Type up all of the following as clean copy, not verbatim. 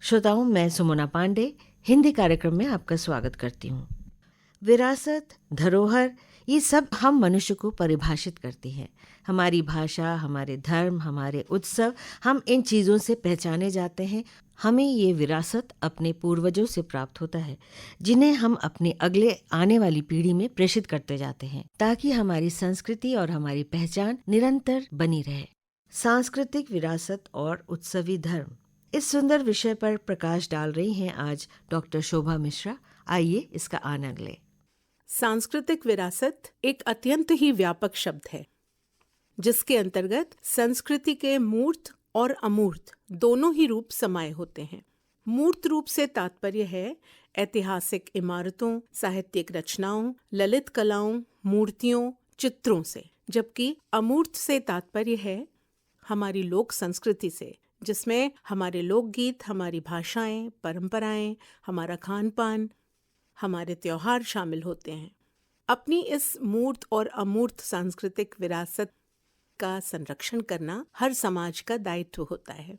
श्रोताओं, मैं सुमना पांडे हिंदी कार्यक्रम में आपका स्वागत करती हूँ। विरासत, धरोहर, ये सब हम मनुष्य को परिभाषित करती हैं। हमारी भाषा, हमारे धर्म, हमारे उत्सव, हम इन चीज़ों से पहचाने जाते हैं। हमें ये विरासत अपने पूर्वजों से प्राप्त होता है, जिन्हें हम अपने अगले आने वाली पीढ़ी में प्रेषित करते जाते हैं, ताकि हमारी संस्कृति और हमारी पहचान निरंतर बनी रहे। सांस्कृतिक विरासत और उत्सवी धर्म, इस सुंदर विषय पर प्रकाश डाल रही हैं आज डॉक्टर शोभा मिश्रा। आइए इसका आनंद लें। सांस्कृतिक विरासत एक अत्यंत ही व्यापक शब्द है, जिसके अंतर्गत संस्कृति के मूर्त और अमूर्त दोनों ही रूप समाये होते हैं। मूर्त रूप से तात्पर्य है ऐतिहासिक इमारतों, साहित्यिक रचनाओं, ललित कलाओं, मूर्तियों, चित्रों से, जबकि अमूर्त से तात्पर्य है हमारी लोक संस्कृति से, जिसमें हमारे लोकगीत, हमारी भाषाएं, परंपराएं, हमारा खान पान, हमारे त्योहार शामिल होते हैं। अपनी इस मूर्त और अमूर्त सांस्कृतिक विरासत का संरक्षण करना हर समाज का दायित्व होता है।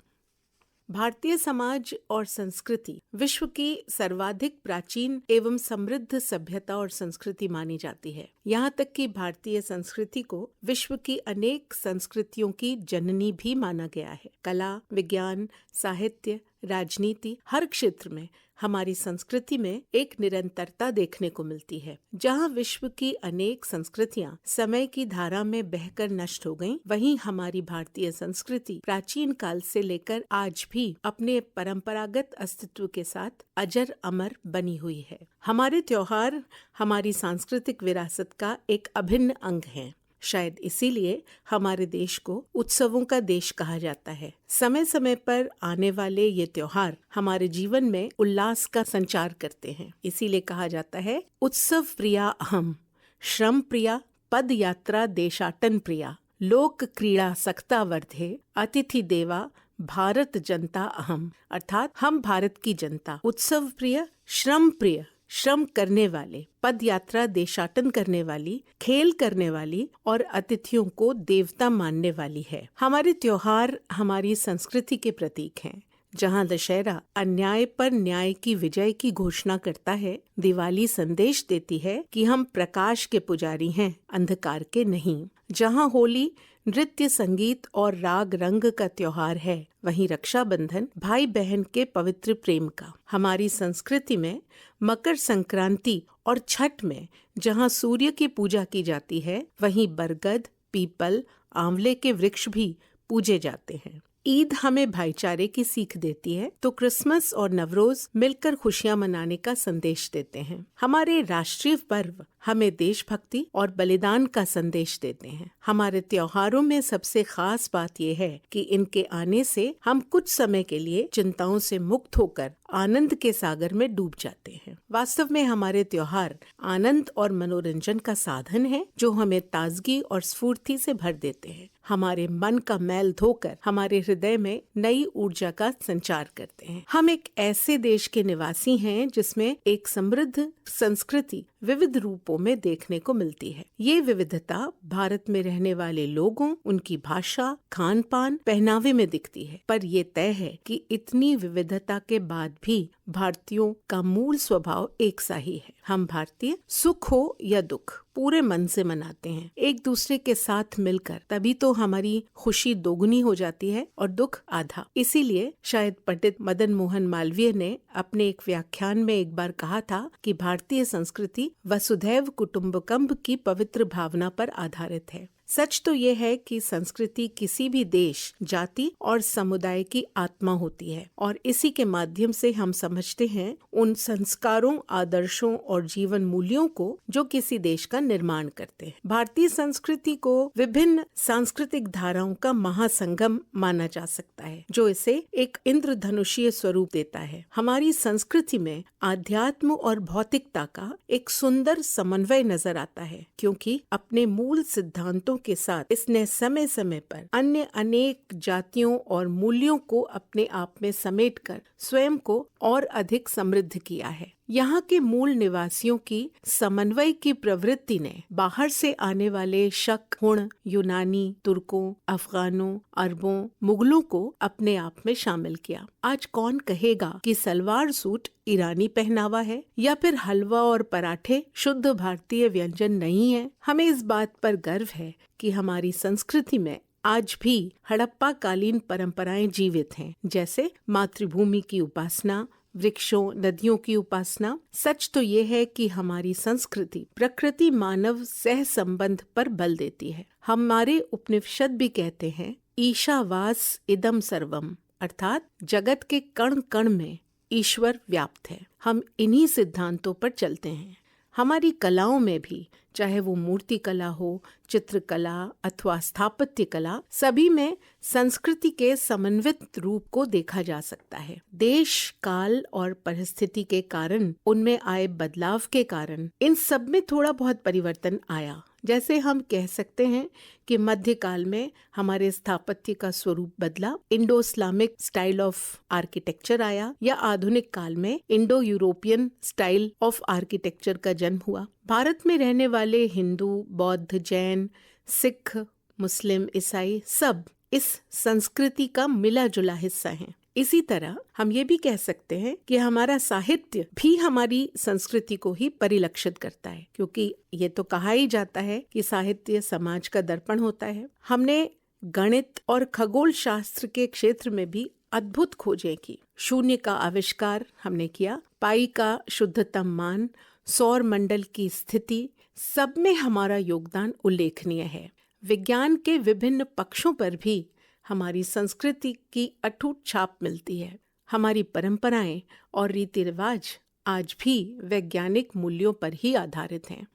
भारतीय समाज और संस्कृति विश्व की सर्वाधिक प्राचीन एवं समृद्ध सभ्यता और संस्कृति मानी जाती है। यहाँ तक कि भारतीय संस्कृति को विश्व की अनेक संस्कृतियों की जननी भी माना गया है। कला, विज्ञान, साहित्य, राजनीति, हर क्षेत्र में हमारी संस्कृति में एक निरंतरता देखने को मिलती है। जहाँ विश्व की अनेक संस्कृतियाँ समय की धारा में बहकर नष्ट हो गईं, वहीं हमारी भारतीय संस्कृति प्राचीन काल से लेकर आज भी अपने परंपरागत अस्तित्व के साथ अजर अमर बनी हुई है। हमारे त्योहार हमारी सांस्कृतिक विरासत का एक अभिन्न अंग हैं। शायद इसीलिए हमारे देश को उत्सवों का देश कहा जाता है। समय समय पर आने वाले ये त्योहार हमारे जीवन में उल्लास का संचार करते हैं। इसीलिए कहा जाता है उत्सव प्रिया अहम, श्रम प्रिया, पद यात्रा देशाटन प्रिया, लोक क्रीड़ा सक्ता वर्धे, अतिथि देवा भारत जनता अहम। अर्थात हम भारत की जनता उत्सव प्रिय, श्रम प्रिय, श्रम करने वाले, पद यात्रा देशाटन करने वाली, खेल करने वाली और अतिथियों को देवता मानने वाली है। हमारे त्योहार हमारी संस्कृति के प्रतीक हैं। जहाँ दशहरा अन्याय पर न्याय की विजय की घोषणा करता है, दिवाली संदेश देती है कि हम प्रकाश के पुजारी हैं, अंधकार के नहीं। जहाँ होली नृत्य, संगीत और राग रंग का त्योहार है, वहीं रक्षाबंधन भाई बहन के पवित्र प्रेम का। हमारी संस्कृति में मकर संक्रांति और छठ में जहाँ सूर्य की पूजा की जाती है, वहीं बरगद, पीपल, आंवले के वृक्ष भी पूजे जाते हैं। ईद हमें भाईचारे की सीख देती है, तो क्रिसमस और नवरोज मिलकर खुशियां मनाने का संदेश देते हैं। हमारे राष्ट्रीय पर्व हमें देशभक्ति और बलिदान का संदेश देते हैं। हमारे त्योहारों में सबसे खास बात यह है कि इनके आने से हम कुछ समय के लिए चिंताओं से मुक्त होकर आनंद के सागर में डूब जाते हैं। वास्तव में हमारे त्योहार आनंद और मनोरंजन का साधन है, जो हमें ताजगी और स्फूर्ति से भर देते हैं। हमारे मन का मैल धोकर हमारे हृदय में नई ऊर्जा का संचार करते हैं। हम एक ऐसे देश के निवासी हैं जिसमें एक समृद्ध संस्कृति विविध रूपों में देखने को मिलती है। ये विविधता भारत में रहने वाले लोगों, उनकी भाषा, खान पान, पहनावे में दिखती है। पर ये तय है कि इतनी विविधता के बाद भी भारतीयों का मूल स्वभाव एक सा ही है। हम भारतीय सुख हो या दुख पूरे मन से मनाते हैं, एक दूसरे के साथ मिलकर। तभी तो हमारी खुशी दोगुनी हो जाती है और दुख आधा। इसीलिए शायद पंडित मदन मोहन मालवीय ने अपने एक व्याख्यान में एक बार कहा था कि भारतीय संस्कृति वसुधैव कुटुम्बकम की पवित्र भावना पर आधारित है। सच तो ये है कि संस्कृति किसी भी देश, जाति और समुदाय की आत्मा होती है और इसी के माध्यम से हम समझते हैं उन संस्कारों, आदर्शों और जीवन मूल्यों को जो किसी देश का निर्माण करते हैं। भारतीय संस्कृति को विभिन्न सांस्कृतिक धाराओं का महासंगम माना जा सकता है, जो इसे एक इंद्रधनुषीय स्वरूप देता है। हमारी संस्कृति में आध्यात्म और भौतिकता का एक सुंदर समन्वय नजर आता है, क्योंकि अपने मूल सिद्धांतों के साथ इसने समय समय पर अन्य अनेक जातियों और मूल्यों को अपने आप में समेटकर स्वयं को और अधिक समृद्ध किया है। यहाँ के मूल निवासियों की समन्वय की प्रवृत्ति ने बाहर से आने वाले शक, हुण, यूनानी, तुर्कों, अफगानों, अरबों, मुगलों को अपने आप में शामिल किया। आज कौन कहेगा कि सलवार सूट ईरानी पहनावा है या फिर हलवा और पराठे शुद्ध भारतीय व्यंजन नहीं है। हमें इस बात पर गर्व है कि हमारी संस्कृति में आज भी हड़प्पा कालीन परंपराएं जीवित हैं, जैसे मातृभूमि की उपासना, वृक्षों, नदियों की उपासना। सच तो ये है कि हमारी संस्कृति प्रकृति मानव सह संबंध पर बल देती है। हमारे उपनिषद भी कहते हैं ईशावास इदम सर्वम, अर्थात जगत के कण कण में ईश्वर व्याप्त है। हम इन्हीं सिद्धांतों पर चलते हैं। हमारी कलाओं में भी, चाहे वो मूर्ति कला हो, चित्रकला अथवा स्थापत्य कला, सभी में संस्कृति के समन्वित रूप को देखा जा सकता है। देश, काल और परिस्थिति के कारण, उनमें आए बदलाव के कारण इन सब में थोड़ा बहुत परिवर्तन आया। जैसे हम कह सकते हैं कि मध्यकाल में हमारे स्थापत्य का स्वरूप बदला, Indo Islamic style of architecture आया, या आधुनिक काल में Indo European style of architecture का जन्म हुआ। भारत में रहने वाले हिंदू, बौद्ध, जैन, सिख, मुस्लिम, ईसाई सब इस संस्कृति का मिला जुला हिस्सा हैं। इसी तरह हम ये भी कह सकते हैं कि हमारा साहित्य भी हमारी संस्कृति को ही परिलक्षित करता है, क्योंकि ये तो कहा ही जाता है कि साहित्य समाज का दर्पण होता है। हमने गणित और खगोल शास्त्र के क्षेत्र में भी अद्भुत खोजें की। शून्य का आविष्कार हमने किया, पाई का शुद्धतम मान, सौर मंडल की स्थिति, सब में हमारा योगदान उल्लेखनीय है। विज्ञान के विभिन्न पक्षों पर भी हमारी संस्कृति की अटूट छाप मिलती है। हमारी परंपराएं और रीति रिवाज आज भी वैज्ञानिक मूल्यों पर ही आधारित हैं।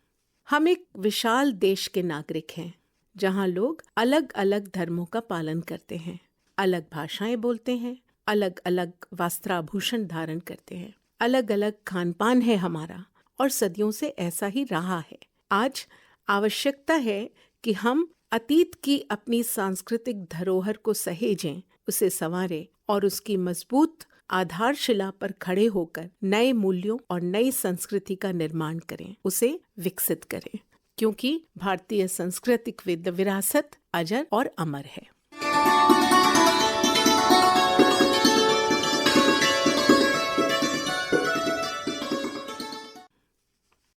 हम एक विशाल देश के नागरिक हैं, जहां लोग अलग अलग धर्मों का पालन करते हैं, अलग भाषाएं बोलते हैं, अलग अलग वस्त्राभूषण धारण करते हैं, अलग अलग खान पान है हमारा, और सदियों से ऐसा ही रहा है। आज आवश्यकता है कि हम अतीत की अपनी सांस्कृतिक धरोहर को सहेजें, उसे संवारें और उसकी मजबूत आधारशिला पर खड़े होकर नए मूल्यों और नई संस्कृति का निर्माण करें, उसे विकसित करें, क्योंकि भारतीय सांस्कृतिक विरासत अजर और अमर है।